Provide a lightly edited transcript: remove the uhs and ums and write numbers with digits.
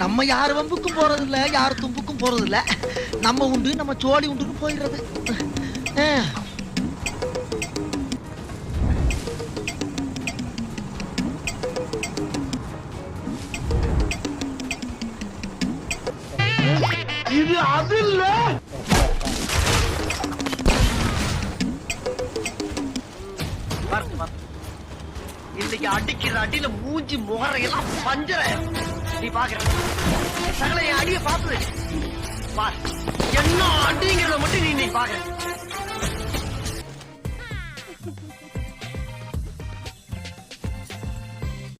நம்ம யார் வம்புக்கும் போறது இல்ல, யார் தும்புக்கும் போறது இல்ல. நம்ம உண்டு, நம்ம சோழி உண்டுன்னு போயிடுறது. இது அது இல்ல. இன்னைக்கு அடிக்கிற அடியில மூஞ்சி முகரையெல்லாம் பஞ்சர. நீ பாக்குற சகல என் அடிய பாத்து என்ன அடிங்கிறத மட்டும் நீ இன்னைக்கு பாக்குற.